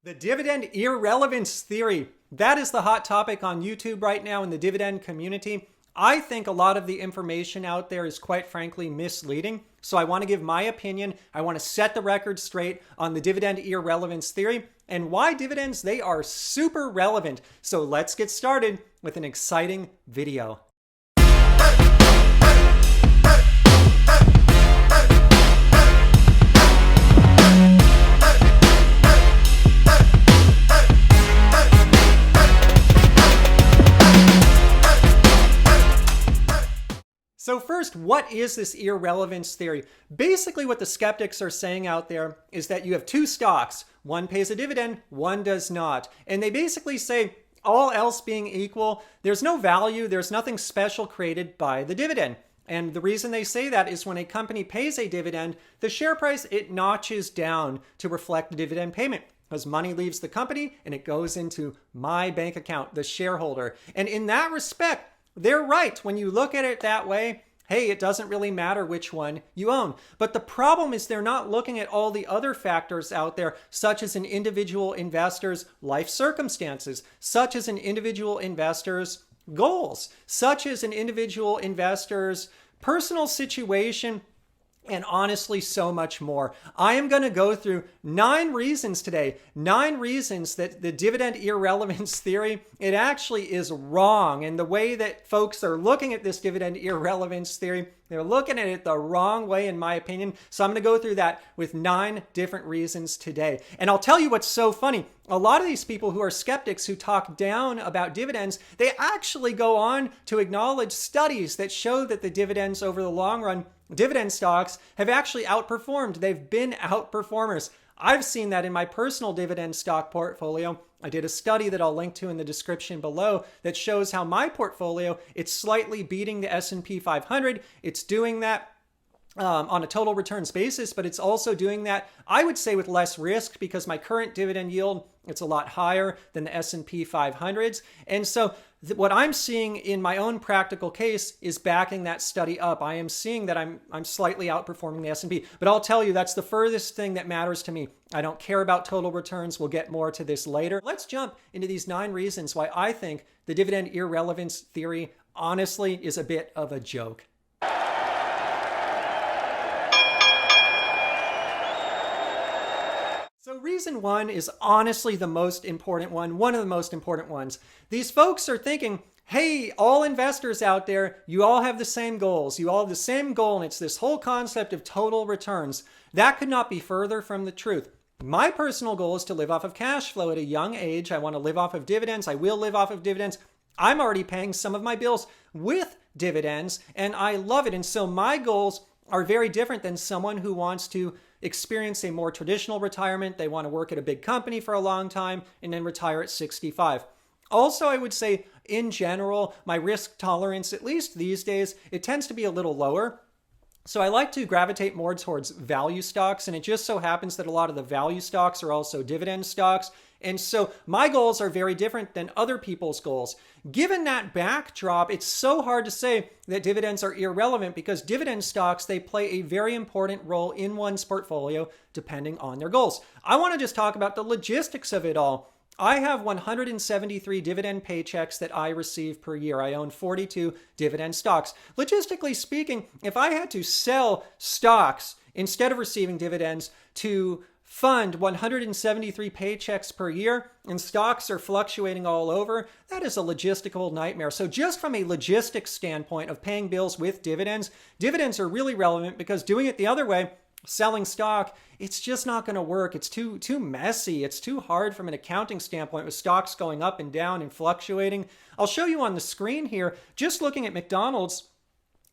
The dividend irrelevance theory. That is the hot topic on YouTube right now in the dividend community. I think a lot of the information out there is quite frankly misleading. So I want to give my opinion. I want to set the record straight on the dividend irrelevance theory and why dividends, they are super relevant. So let's get started with an exciting video. So first, what is this irrelevance theory? Basically, what the skeptics are saying out there is that you have two stocks. One pays a dividend, one does not. And they basically say, all else being equal, there's no value, there's nothing special created by the dividend. And the reason they say that is when a company pays a dividend, the share price, it notches down to reflect the dividend payment. Because money leaves the company and it goes into my bank account, the shareholder. And in that respect, they're right. When you look at it that way, hey, it doesn't really matter which one you own. But the problem is they're not looking at all the other factors out there, such as an individual investor's life circumstances, such as an individual investor's goals, such as an individual investor's personal situation, and honestly, so much more. I am going to go through 9 reasons today, 9 reasons that the dividend irrelevance theory, it actually is wrong. And the way that folks are looking at this dividend irrelevance theory, they're looking at it the wrong way, in my opinion. So I'm going to go through that with 9 different reasons today. And I'll tell you what's so funny. A lot of these people who are skeptics who talk down about dividends, they actually go on to acknowledge studies that show that the dividends over the long run, dividend stocks, have actually outperformed. They've been outperformers. I've seen that in my personal dividend stock portfolio. I did a study that I'll link to in the description below that shows how my portfolio, it's slightly beating the S&P 500. It's doing that on a total returns basis, but it's also doing that, I would say, with less risk because my current dividend yield, it's a lot higher than the S&P 500s. And so what I'm seeing in my own practical case is backing that study up. I am seeing that I'm slightly outperforming the S&P, but I'll tell you that's the furthest thing that matters to me. I don't care about total returns. We'll get more to this later. Let's jump into these 9 reasons why I think the dividend irrelevance theory honestly is a bit of a joke. So reason 1 is honestly the most important one of the most important ones. These folks are thinking, hey, all investors out there, you all have the same goals. You all have the same goal, and it's this whole concept of total returns. That could not be further from the truth. My personal goal is to live off of cash flow at a young age. I want to live off of dividends. I will live off of dividends. I'm already paying some of my bills with dividends, and I love it. And so my goals are very different than someone who wants to experience a more traditional retirement. They want to work at a big company for a long time and then retire at 65. Also, I would say in general, my risk tolerance, at least these days, it tends to be a little lower. So I like to gravitate more towards value stocks, and it just so happens that a lot of the value stocks are also dividend stocks. And so my goals are very different than other people's goals. Given that backdrop, it's so hard to say that dividends are irrelevant because dividend stocks, they play a very important role in one's portfolio depending on their goals. I want to just talk about the logistics of it all. I have 173 dividend paychecks that I receive per year. I own 42 dividend stocks. Logistically speaking, if I had to sell stocks instead of receiving dividends to fund 173 paychecks per year and stocks are fluctuating all over, that is a logistical nightmare. So just from a logistics standpoint of paying bills with dividends, dividends are really relevant because doing it the other way, selling stock, it's just not going to work. It's too messy. It's too hard from an accounting standpoint with stocks going up and down and fluctuating. I'll show you on the screen here, just looking at McDonald's.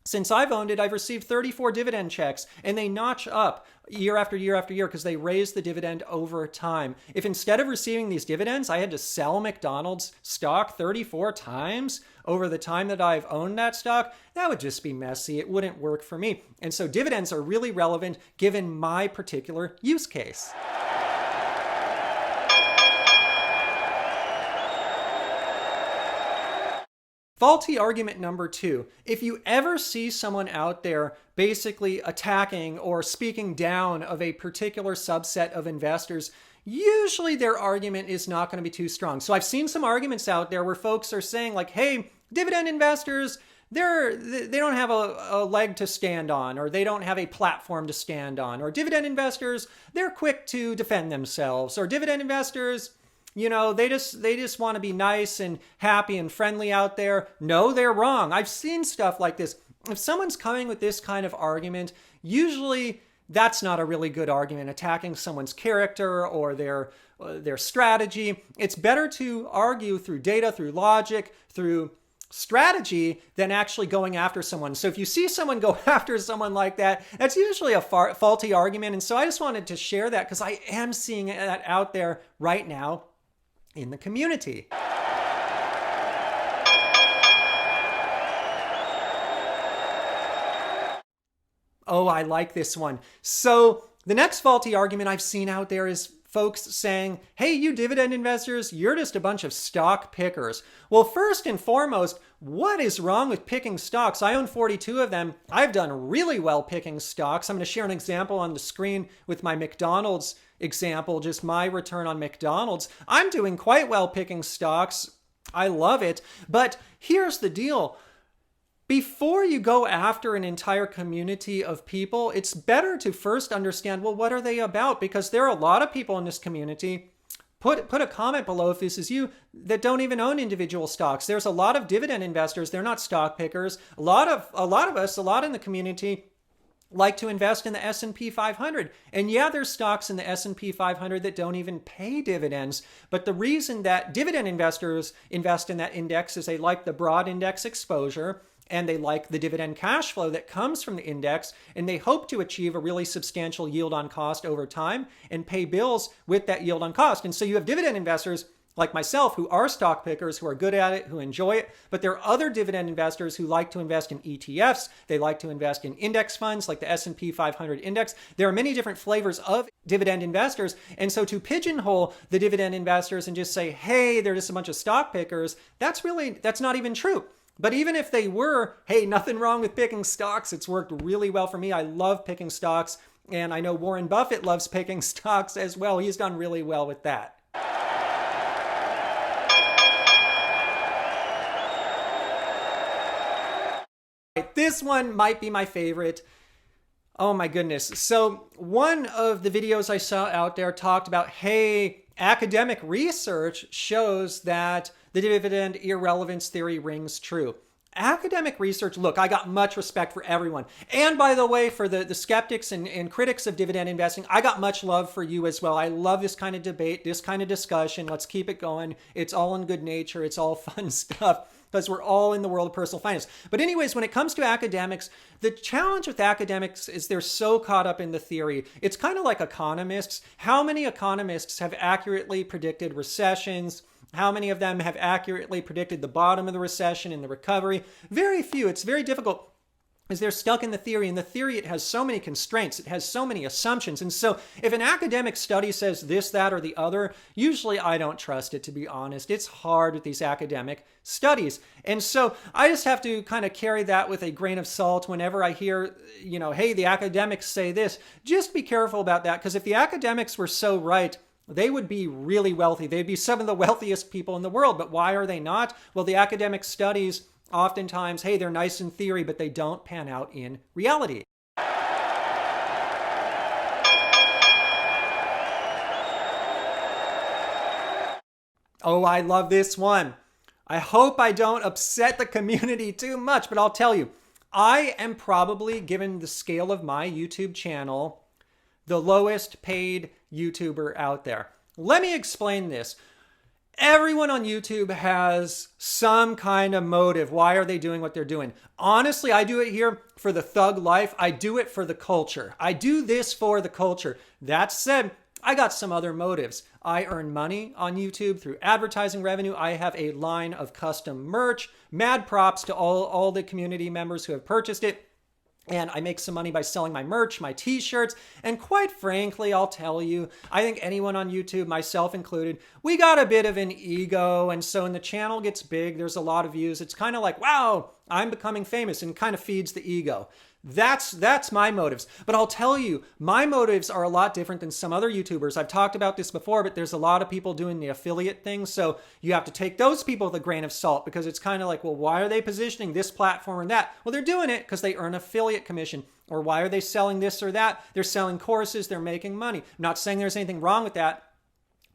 Since I've owned it, I've received 34 dividend checks, and they notch up year after year after year because they raise the dividend over time. If instead of receiving these dividends, I had to sell McDonald's stock 34 times over the time that I've owned that stock, that would just be messy. It wouldn't work for me. And so dividends are really relevant given my particular use case. Faulty argument number 2. If you ever see someone out there basically attacking or speaking down of a particular subset of investors, usually their argument is not going to be too strong. So I've seen some arguments out there where folks are saying like, hey, dividend investors, they don't have a leg to stand on, or they don't have a platform to stand on, or dividend investors, they're quick to defend themselves, or dividend investors, they just want to be nice and happy and friendly out there. No, they're wrong. I've seen stuff like this. If someone's coming with this kind of argument, usually that's not a really good argument, attacking someone's character or their strategy. It's better to argue through data, through logic, through strategy than actually going after someone. So if you see someone go after someone like that, that's usually a faulty argument. And so I just wanted to share that because I am seeing that out there right now in the community. Oh, I like this one. So the next faulty argument I've seen out there is folks saying, hey, you dividend investors, you're just a bunch of stock pickers. Well, first and foremost, what is wrong with picking stocks? I own 42 of them. I've done really well picking stocks. I'm going to share an example on the screen with my McDonald's example, just my return on McDonald's. I'm doing quite well picking stocks. I love it. But here's the deal. Before you go after an entire community of people, it's better to first understand, well, what are they about? Because there are a lot of people in this community, put a comment below if this is you, that don't even own individual stocks. There's a lot of dividend investors. They're not stock pickers. A lot in the community like to invest in the S&P 500. And yeah, there's stocks in the S&P 500 that don't even pay dividends. But the reason that dividend investors invest in that index is they like the broad index exposure, and they like the dividend cash flow that comes from the index, and they hope to achieve a really substantial yield on cost over time and pay bills with that yield on cost. And so you have dividend investors like myself who are stock pickers, who are good at it, who enjoy it, but there are other dividend investors who like to invest in ETFs. They like to invest in index funds like the S&P 500 index. There are many different flavors of dividend investors. And so to pigeonhole the dividend investors and just say, hey, they're just a bunch of stock pickers, that's not even true. But even if they were, hey, nothing wrong with picking stocks. It's worked really well for me. I love picking stocks. And I know Warren Buffett loves picking stocks as well. He's done really well with that. This one might be my favorite. Oh my goodness. So one of the videos I saw out there talked about, hey, academic research shows that the dividend irrelevance theory rings true. Academic research, look, I got much respect for everyone. And by the way, for the skeptics and critics of dividend investing, I got much love for you as well. I love this kind of debate, this kind of discussion. Let's keep it going. It's all in good nature. It's all fun stuff because we're all in the world of personal finance. But anyways, when it comes to academics, the challenge with academics is they're so caught up in the theory. It's kind of like economists. How many economists have accurately predicted recessions? How many of them have accurately predicted the bottom of the recession and the recovery? Very few. It's very difficult because they're stuck in the theory. And the theory, it has so many constraints. It has so many assumptions. And so if an academic study says this, that, or the other, usually I don't trust it, to be honest. It's hard with these academic studies. And so I just have to kind of carry that with a grain of salt whenever I hear, hey, the academics say this. Just be careful about that, because if the academics were so right, they would be really wealthy. They'd be some of the wealthiest people in the world. But why are they not? Well, the academic studies oftentimes, hey, they're nice in theory, but they don't pan out in reality. Oh, I love this one. I hope I don't upset the community too much, but I'll tell you, I am probably, given the scale of my YouTube channel, the lowest paid YouTuber out there. Let me explain this. Everyone on YouTube has some kind of motive. Why are they doing what they're doing? Honestly, I do it here for the thug life. I do it for the culture. I do this for the culture. That said, I got some other motives. I earn money on YouTube through advertising revenue. I have a line of custom merch. Mad props to all the community members who have purchased it. And I make some money by selling my merch, my t-shirts. And quite frankly, I'll tell you, I think anyone on YouTube, myself included, we got a bit of an ego. And so when the channel gets big, there's a lot of views. It's kind of like, wow, I'm becoming famous, and kind of feeds the ego. That's my motives. But I'll tell you, my motives are a lot different than some other YouTubers. I've talked about this before, but there's a lot of people doing the affiliate thing. So you have to take those people with a grain of salt, because it's kind of like, well, why are they positioning this platform or that? Well, they're doing it because they earn affiliate commission. Or why are they selling this or that? They're selling courses, they're making money. I'm not saying there's anything wrong with that.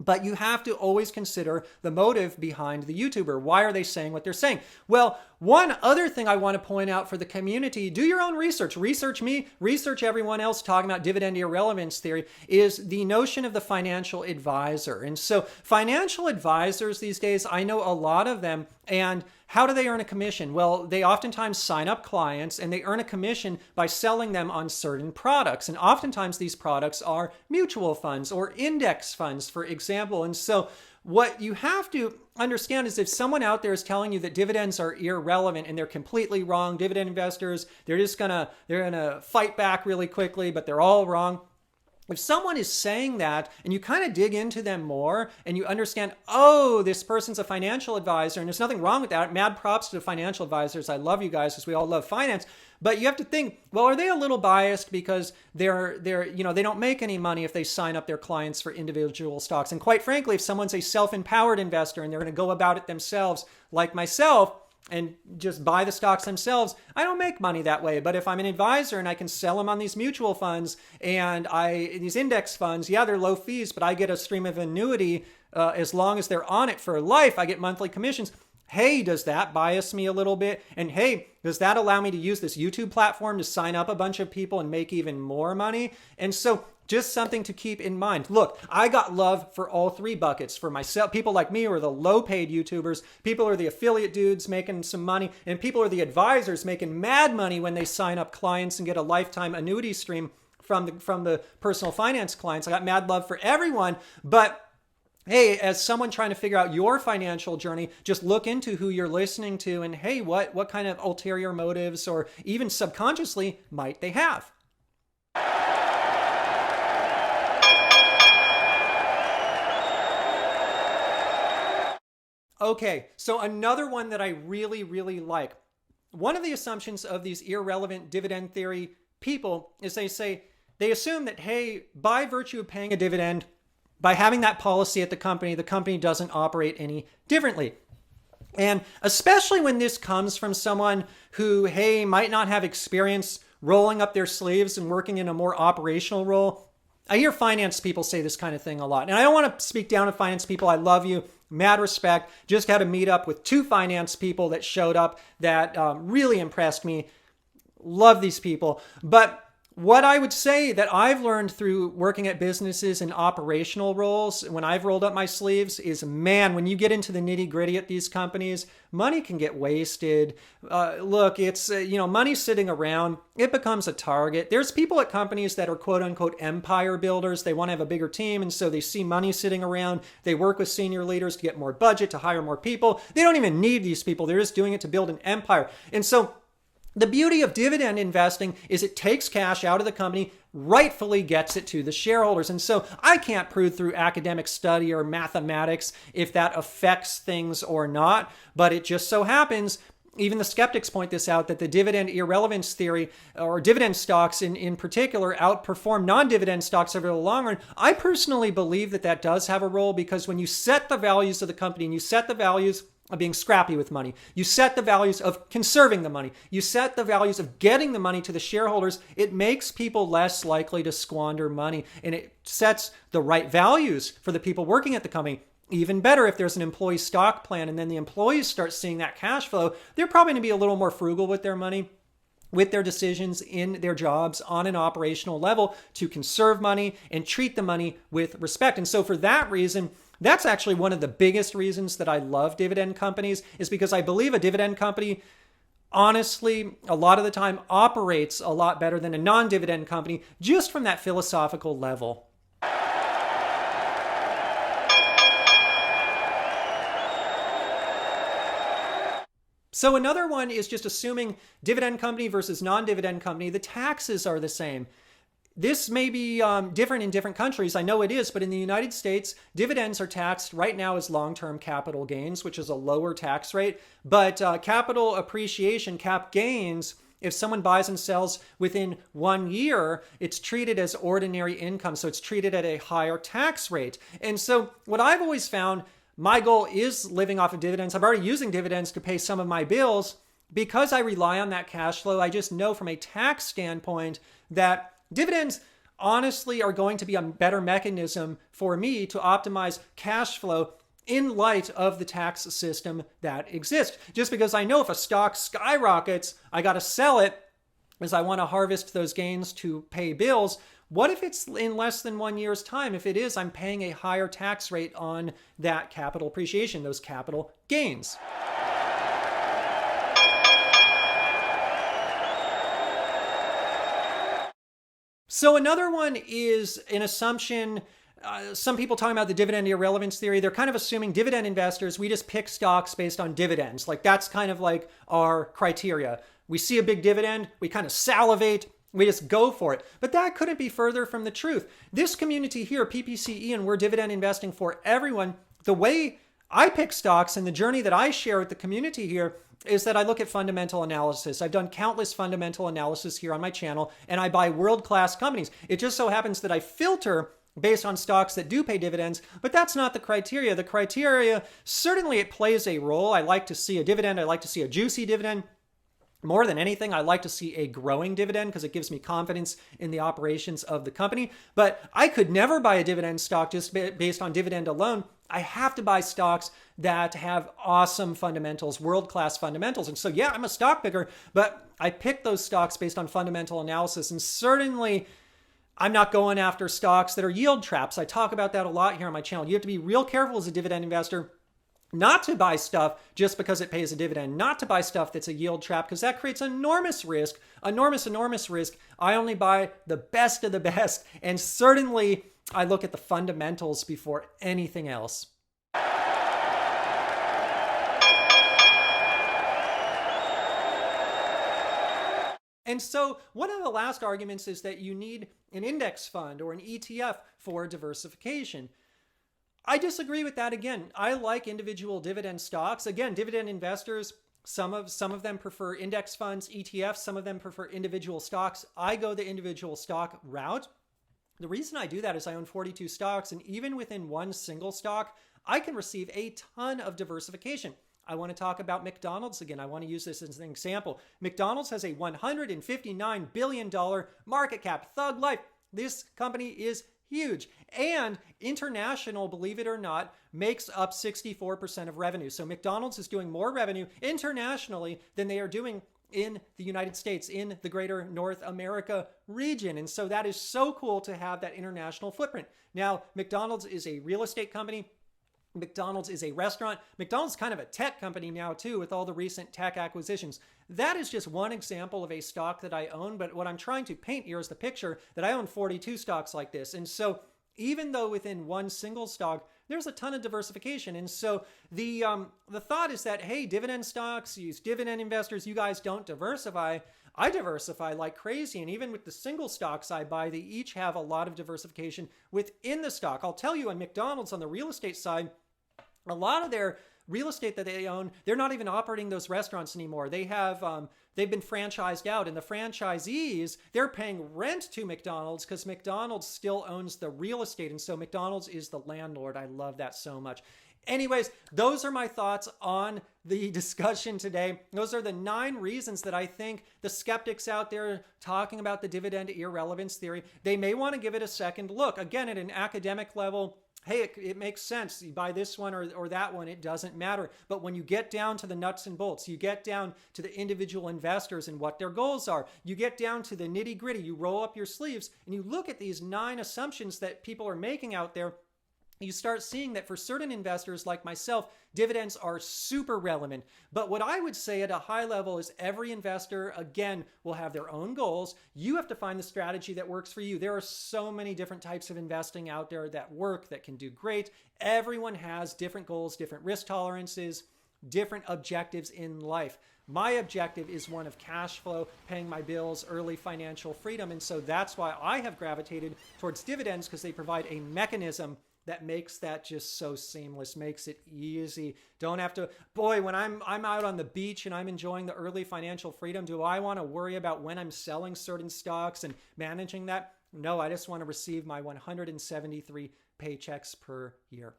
But you have to always consider the motive behind the YouTuber. Why are they saying what they're saying? Well, one other thing I want to point out for the community, do your own research. Research me, research everyone else talking about dividend irrelevance theory, is the notion of the financial advisor. And so financial advisors these days, I know a lot of them, and how do they earn a commission? Well, they oftentimes sign up clients and they earn a commission by selling them on certain products. And oftentimes these products are mutual funds or index funds, for example. And so what you have to understand is if someone out there is telling you that dividends are irrelevant and they're completely wrong, dividend investors, they're gonna fight back really quickly, but they're all wrong. If someone is saying that and you kind of dig into them more and you understand, oh, this person's a financial advisor, and there's nothing wrong with that. Mad props to the financial advisors. I love you guys because we all love finance. But you have to think, well, are they a little biased because they don't make any money if they sign up their clients for individual stocks? And quite frankly, if someone's a self-empowered investor and they're going to go about it themselves, like myself, and just buy the stocks themselves, I don't make money that way. But if I'm an advisor and I can sell them on these mutual funds and these index funds, yeah, they're low fees, but I get a stream of annuity as long as they're on it for life. I get monthly commissions. Hey, does that bias me a little bit? And hey, does that allow me to use this YouTube platform to sign up a bunch of people and make even more money? And so just something to keep in mind. Look, I got love for all three buckets. For myself, people like me who are the low-paid YouTubers, people who are the affiliate dudes making some money, and people who are the advisors making mad money when they sign up clients and get a lifetime annuity stream from the personal finance clients. I got mad love for everyone, but hey, as someone trying to figure out your financial journey, just look into who you're listening to and hey, what kind of ulterior motives or even subconsciously might they have? Okay, so another one that I really, really like. One of the assumptions of these irrelevant dividend theory people is they assume that, hey, by virtue of paying a dividend, by having that policy at the company doesn't operate any differently. And especially when this comes from someone who, hey, might not have experience rolling up their sleeves and working in a more operational role. I hear finance people say this kind of thing a lot. And I don't want to speak down to finance people. I love you. Mad respect. Just had a meet up with two finance people that showed up that really impressed me. Love these people. But what I would say that I've learned through working at businesses in operational roles when I've rolled up my sleeves is, man, when you get into the nitty gritty at these companies, money can get wasted. Look, it's, money sitting around. It becomes a target. There's people at companies that are quote unquote empire builders. They want to have a bigger team. And so they see money sitting around. They work with senior leaders to get more budget, to hire more people. They don't even need these people. They're just doing it to build an empire. And so the beauty of dividend investing is it takes cash out of the company, rightfully gets it to the shareholders. And so I can't prove through academic study or mathematics if that affects things or not, but it just so happens, even the skeptics point this out, that the dividend irrelevance theory or dividend stocks in particular outperform non-dividend stocks over the long run. I personally believe that does have a role, because when you set the values of the company and you set the values of being scrappy with money, you set the values of conserving the money, you set the values of getting the money to the shareholders, it makes people less likely to squander money, and it sets the right values for the people working at the company. Even better if there's an employee stock plan and then the employees start seeing that cash flow, they're probably going to be a little more frugal with their money, with their decisions in their jobs on an operational level to conserve money and treat the money with respect. And so for that reason, that's actually one of the biggest reasons that I love dividend companies, is because I believe a dividend company, honestly, a lot of the time operates a lot better than a non-dividend company, just from that philosophical level. So another one is just assuming dividend company versus non-dividend company, the taxes are the same. This may be different in different countries. I know it is, but in the United States, dividends are taxed right now as long-term capital gains, which is a lower tax rate. But capital appreciation, cap gains, If someone buys and sells within 1 year, it's treated as ordinary income. So it's treated at a higher tax rate. And so what I've always found, my goal is living off of dividends. I'm already using dividends to pay some of my bills. Because I rely on that cash flow, I just know from a tax standpoint that dividends honestly are going to be a better mechanism for me to optimize cash flow in light of the tax system that exists. Just because I know if a stock skyrockets, I got to sell it as I want to harvest those gains to pay bills. What if it's in less than 1 year's time? If it is, I'm paying a higher tax rate on that capital appreciation, those capital gains. So another one is an assumption. Some people talking about the dividend irrelevance theory, they're kind of assuming dividend investors, we just pick stocks based on dividends. Like that's kind of like our criteria. We see a big dividend, we kind of salivate, we just go for it. But that couldn't be further from the truth. This community here, PPCE, and we're dividend investing for everyone. The way I pick stocks and the journey that I share with the community here is that I look at fundamental analysis. I've done countless fundamental analysis here on my channel, and I buy world-class companies. It just so happens that I filter based on stocks that do pay dividends, but that's not the criteria. The criteria, certainly it plays a role. I like to see a dividend. I like to see a juicy dividend. More than anything, I like to see a growing dividend because it gives me confidence in the operations of the company. But I could never buy a dividend stock just based on dividend alone. I have to buy stocks that have awesome fundamentals, world-class fundamentals. And so, yeah, I'm a stock picker, but I pick those stocks based on fundamental analysis. And certainly, I'm not going after stocks that are yield traps. I talk about that a lot here on my channel. You have to be real careful as a dividend investor not to buy stuff just because it pays a dividend, not to buy stuff that's a yield trap, because that creates enormous risk, enormous risk. I only buy the best of the best, and certainly I look at the fundamentals before anything else. And so one of the last arguments is that you need an index fund or an ETF for diversification. I disagree with that again. I like individual dividend stocks. Again, dividend investors, some of them prefer index funds, ETFs, some of them prefer individual stocks. I go the individual stock route. The reason I do that is I own 42 stocks, and even within one single stock, I can receive a ton of diversification. I want to talk about McDonald's again. I want to use this as an example. McDonald's has a $159 billion market cap. Thug life. This company is huge. And international, believe it or not, makes up 64% of revenue. So McDonald's is doing more revenue internationally than they are doing in the United States, in the greater North America region. And so that is so cool to have that international footprint. Now, McDonald's is a real estate company. McDonald's is a restaurant. McDonald's is kind of a tech company now too, with all the recent tech acquisitions. That is just one example of a stock that I own. But what I'm trying to paint here is the picture that I own 42 stocks like this. And so even though within one single stock, there's a ton of diversification. And so the thought is that, hey, dividend stocks, use dividend investors, you guys don't diversify. I diversify like crazy. And even with the single stocks I buy, they each have a lot of diversification within the stock. I'll tell you, on McDonald's, on the real estate side, a lot of their real estate that they own, they're not even operating those restaurants anymore. They have, they've been franchised out, and the franchisees, they're paying rent to McDonald's because McDonald's still owns the real estate. And so McDonald's is the landlord. I love that so much. Anyways, those are my thoughts on the discussion today. Those are the 9 reasons that I think the skeptics out there talking about the dividend irrelevance theory, they may want to give it a second look. Again, at an academic level, hey, it makes sense. You buy this one or that one, it doesn't matter. But when you get down to the nuts and bolts, you get down to the individual investors and what their goals are, you get down to the nitty gritty, you roll up your sleeves and you look at these 9 assumptions that people are making out there, you start seeing that for certain investors like myself, dividends are super relevant. But what I would say at a high level is every investor, again, will have their own goals. You have to find the strategy that works for you. There are so many different types of investing out there that work, that can do great. Everyone has different goals, different risk tolerances, different objectives in life. My objective is one of cash flow, paying my bills, early financial freedom. And so that's why I have gravitated towards dividends, because they provide a mechanism that makes that just so seamless, makes it easy. Don't have to, boy, when I'm out on the beach and I'm enjoying the early financial freedom, do I want to worry about when I'm selling certain stocks and managing that? No, I just want to receive my 173 paychecks per year.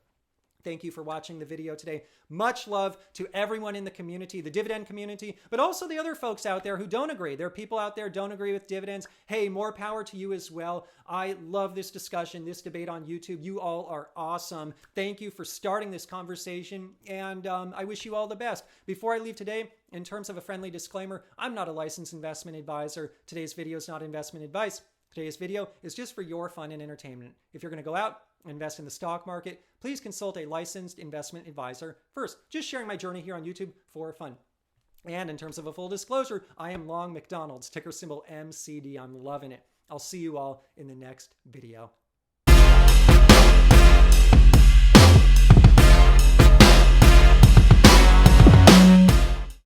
Thank you for watching the video today. Much love to everyone in the community, the dividend community, but also the other folks out there who don't agree. There are people out there who don't agree with dividends. Hey, more power to you as well. I love this discussion, this debate on YouTube. You all are awesome. Thank you for starting this conversation, and I wish you all the best. Before I leave today, in terms of a friendly disclaimer, I'm not a licensed investment advisor. Today's video is not investment advice. Today's video is just for your fun and entertainment. If you're going to go out and invest in the stock market, please consult a licensed investment advisor first. Just sharing my journey here on YouTube for fun. And in terms of a full disclosure, I am long McDonald's, ticker symbol MCD. I'm loving it. I'll see you all in the next video.